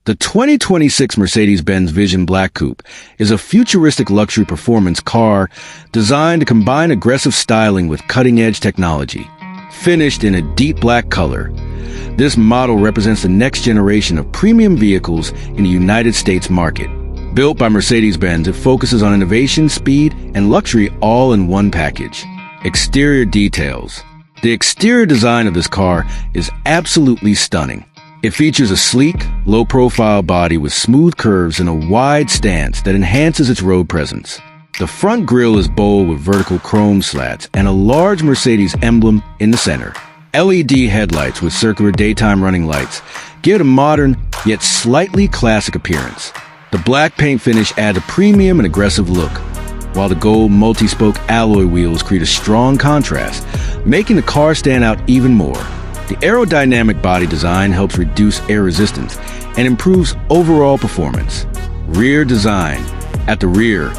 The 2026 Mercedes-Benz Vision Black Coupe is a futuristic luxury performance car designed to combine aggressive styling with cutting-edge technology. Finished in a deep black color, this model represents the next generation of premium vehicles in the United States market. Built by Mercedes-Benz, it focuses on innovation, speed, and luxury all in one package. Exterior details. The exterior design of this car is absolutely stunning. It features a sleek, low-profile body with smooth curves and a wide stance that enhances its road presence. The front grille is bold with vertical chrome slats and a large Mercedes emblem in the center. LED headlights with circular daytime running lights give it a modern, yet slightly classic appearance. The black paint finish adds a premium and aggressive look, while the gold multi-spoke alloy wheels create a strong contrast, making the car stand out even more. The aerodynamic body design helps reduce air resistance and improves overall performance. Rear design. At the rear,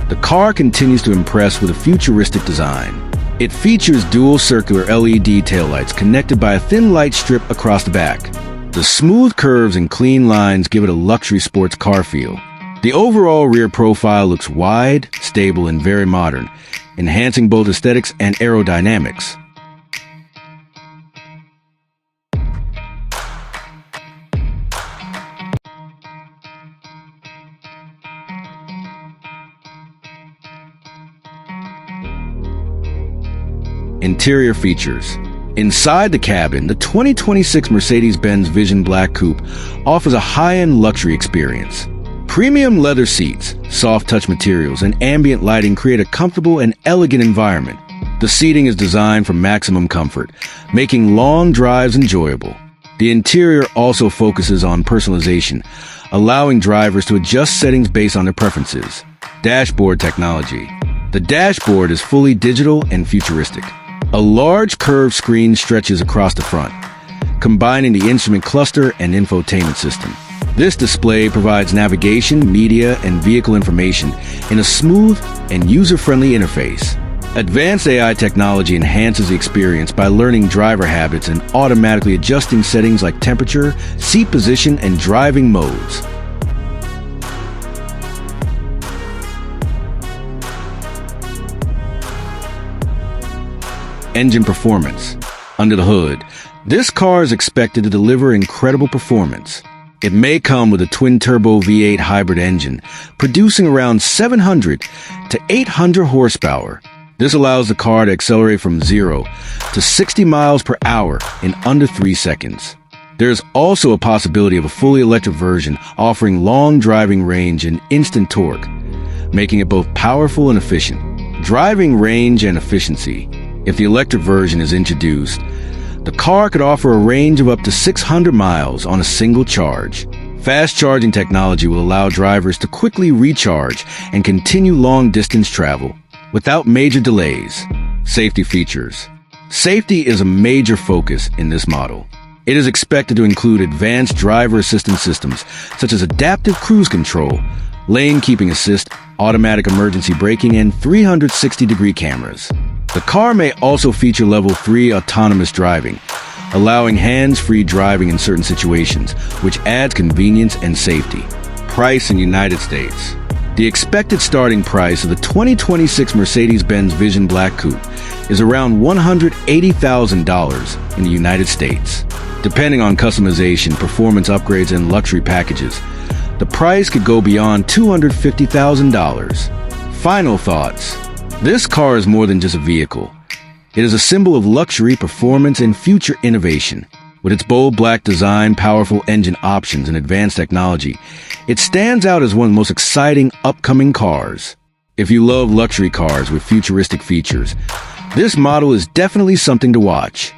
the car continues to impress with a futuristic design. It features dual circular LED taillights connected by a thin light strip across the back. The smooth curves and clean lines give it a luxury sports car feel. The overall rear profile looks wide, stable, and very modern, enhancing both aesthetics and aerodynamics. Interior features. Inside the cabin, the 2026 Mercedes-Benz Vision Black Coupe offers a high-end luxury experience. Premium leather seats, soft touch materials, and ambient lighting create a comfortable and elegant environment. The seating is designed for maximum comfort, making long drives enjoyable. The interior also focuses on personalization, allowing drivers to adjust settings based on their preferences. Dashboard technology. The dashboard is fully digital and futuristic. A large curved screen stretches across the front, combining the instrument cluster and infotainment system. This display provides navigation, media, and vehicle information in a smooth and user-friendly interface. Advanced AI technology enhances the experience by learning driver habits and automatically adjusting settings like temperature, seat position, and driving modes. Engine performance. Under the hood, this car is expected to deliver incredible performance. It may come with a twin-turbo V8 hybrid engine, producing around 700 to 800 horsepower. This allows the car to accelerate from 0 to 60 miles per hour in under 3 seconds. There's also a possibility of a fully electric version offering long driving range and instant torque, making it both powerful and efficient. Driving range and efficiency. If the electric version is introduced, the car could offer a range of up to 600 miles on a single charge. Fast charging technology will allow drivers to quickly recharge and continue long-distance travel without major delays. Safety features. Safety is a major focus in this model. It is expected to include advanced driver assistance systems such as adaptive cruise control, lane keeping assist, automatic emergency braking, and 360-degree cameras. The car may also feature Level 3 autonomous driving, allowing hands-free driving in certain situations, which adds convenience and safety. Price in United States. The expected starting price of the 2026 Mercedes-Benz Vision Black Coupe is around $180,000 in the United States. Depending on customization, performance upgrades, and luxury packages, the price could go beyond $250,000. Final thoughts. This car is more than just a vehicle. It is a symbol of luxury, performance, and future innovation. With its bold black design, powerful engine options, and advanced technology, it stands out as one of the most exciting upcoming cars. If you love luxury cars with futuristic features, this model is definitely something to watch.